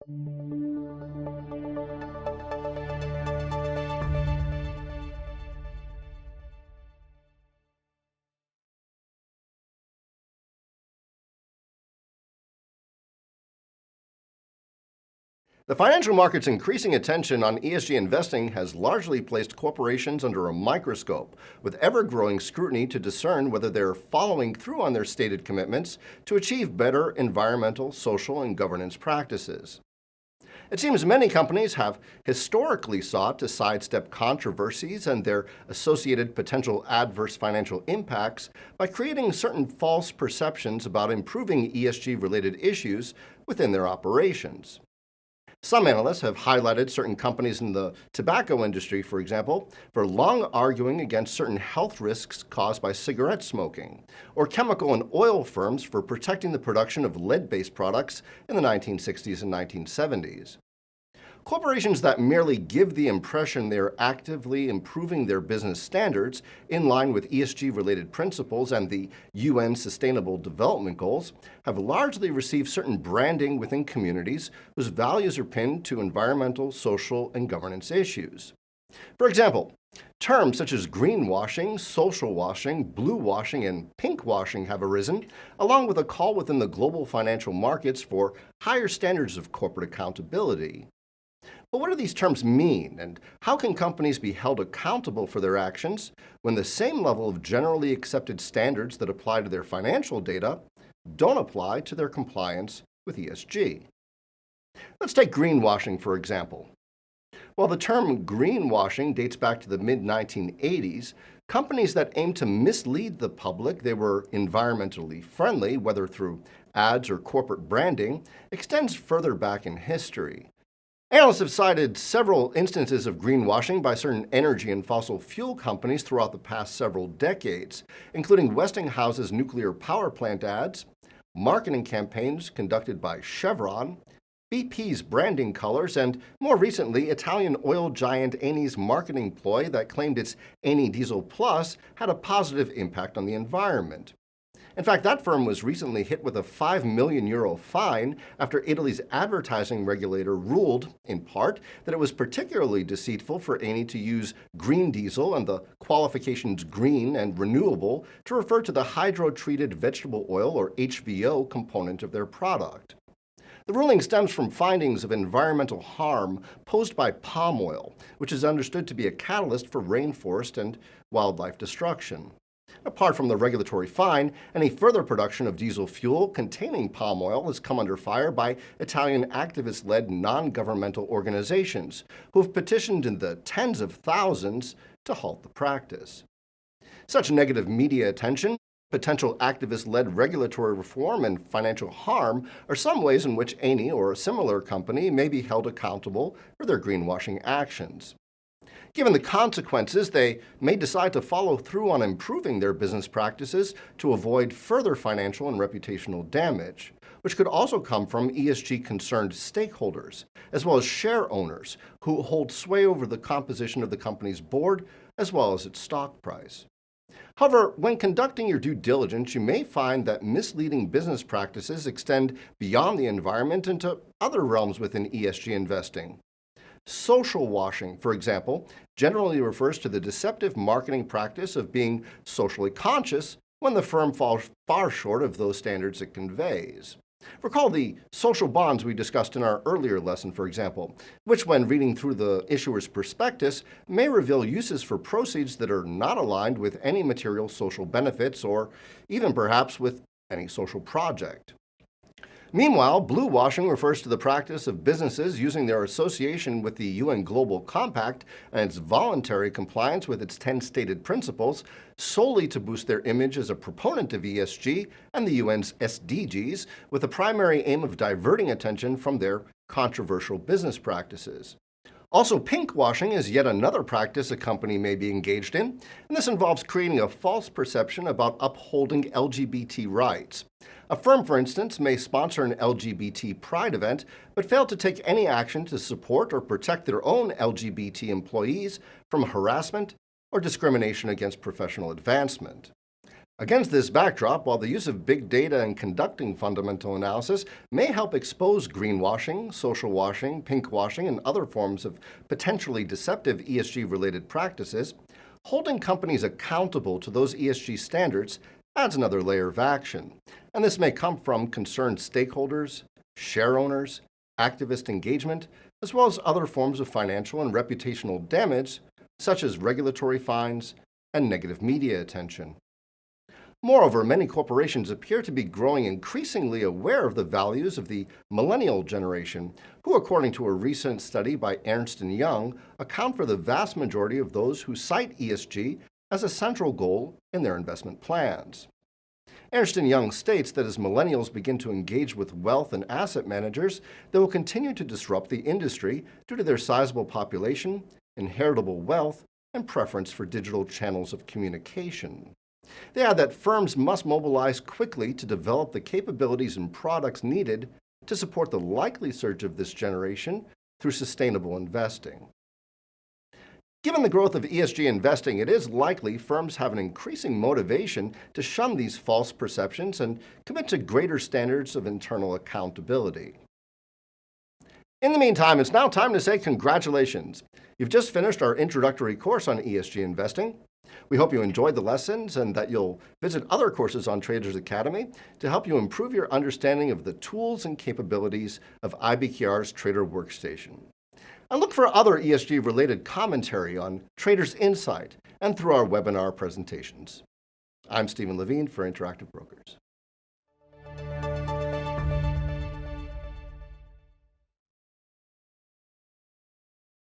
The financial market's increasing attention on ESG investing has largely placed corporations under a microscope, with ever-growing scrutiny to discern whether they're following through on their stated commitments to achieve better environmental, social, and governance practices. It seems many companies have historically sought to sidestep controversies and their associated potential adverse financial impacts by creating certain false perceptions about improving ESG-related issues within their operations. Some analysts have highlighted certain companies in the tobacco industry, for example, for long arguing against certain health risks caused by cigarette smoking, or chemical and oil firms for protecting the production of lead-based products in the 1960s and 1970s. Corporations that merely give the impression they are actively improving their business standards in line with ESG-related principles and the UN Sustainable Development Goals have largely received certain branding within communities whose values are pinned to environmental, social, and governance issues. For example, terms such as greenwashing, social washing, blue washing, and pink washing have arisen, along with a call within the global financial markets for higher standards of corporate accountability. But what do these terms mean, and how can companies be held accountable for their actions when the same level of generally accepted standards that apply to their financial data don't apply to their compliance with ESG? Let's take greenwashing, for example. While the term greenwashing dates back to the mid-1980s, companies that aim to mislead the public they were environmentally friendly, whether through ads or corporate branding, extends further back in history. Analysts have cited several instances of greenwashing by certain energy and fossil fuel companies throughout the past several decades, including Westinghouse's nuclear power plant ads, marketing campaigns conducted by Chevron, BP's branding colors, and more recently, Italian oil giant Eni's marketing ploy that claimed its Eni Diesel Plus had a positive impact on the environment. In fact, that firm was recently hit with a €5 million fine after Italy's advertising regulator ruled, in part, that it was particularly deceitful for Eni to use green diesel and the qualifications green and renewable to refer to the hydro-treated vegetable oil, or HVO, component of their product. The ruling stems from findings of environmental harm posed by palm oil, which is understood to be a catalyst for rainforest and wildlife destruction. Apart from the regulatory fine, any further production of diesel fuel containing palm oil has come under fire by Italian activist-led non-governmental organizations who have petitioned in the tens of thousands to halt the practice. Such negative media attention, potential activist-led regulatory reform, and financial harm are some ways in which Eni or a similar company may be held accountable for their greenwashing actions. Given the consequences, they may decide to follow through on improving their business practices to avoid further financial and reputational damage, which could also come from ESG-concerned stakeholders, as well as share owners who hold sway over the composition of the company's board as well as its stock price. However, when conducting your due diligence, you may find that misleading business practices extend beyond the environment into other realms within ESG investing. Social washing, for example, generally refers to the deceptive marketing practice of being socially conscious when the firm falls far short of those standards it conveys. Recall the social bonds we discussed in our earlier lesson, for example, which, when reading through the issuer's prospectus, may reveal uses for proceeds that are not aligned with any material social benefits or even perhaps with any social project. Meanwhile, blue washing refers to the practice of businesses using their association with the UN Global Compact and its voluntary compliance with its 10 stated principles solely to boost their image as a proponent of ESG and the UN's SDGs, with the primary aim of diverting attention from their controversial business practices. Also, pink washing is yet another practice a company may be engaged in, and this involves creating a false perception about upholding LGBT rights. A firm, for instance, may sponsor an LGBT pride event, but fail to take any action to support or protect their own LGBT employees from harassment or discrimination against professional advancement. Against this backdrop, while the use of big data in conducting fundamental analysis may help expose greenwashing, social washing, pinkwashing, and other forms of potentially deceptive ESG-related practices, holding companies accountable to those ESG standards adds another layer of action. And this may come from concerned stakeholders, share owners, activist engagement, as well as other forms of financial and reputational damage, such as regulatory fines and negative media attention. Moreover, many corporations appear to be growing increasingly aware of the values of the millennial generation, who, according to a recent study by Ernst & Young, account for the vast majority of those who cite ESG as a central goal in their investment plans. Ernst & Young states that as millennials begin to engage with wealth and asset managers, they will continue to disrupt the industry due to their sizable population, inheritable wealth, and preference for digital channels of communication. They add that firms must mobilize quickly to develop the capabilities and products needed to support the likely surge of this generation through sustainable investing. Given the growth of ESG investing, it is likely firms have an increasing motivation to shun these false perceptions and commit to greater standards of internal accountability. In the meantime, it's now time to say congratulations. You've just finished our introductory course on ESG investing. We hope you enjoyed the lessons and that you'll visit other courses on Traders Academy to help you improve your understanding of the tools and capabilities of IBKR's Trader Workstation. And look for other ESG-related commentary on Traders Insight and through our webinar presentations. I'm Stephen Levine for Interactive Brokers.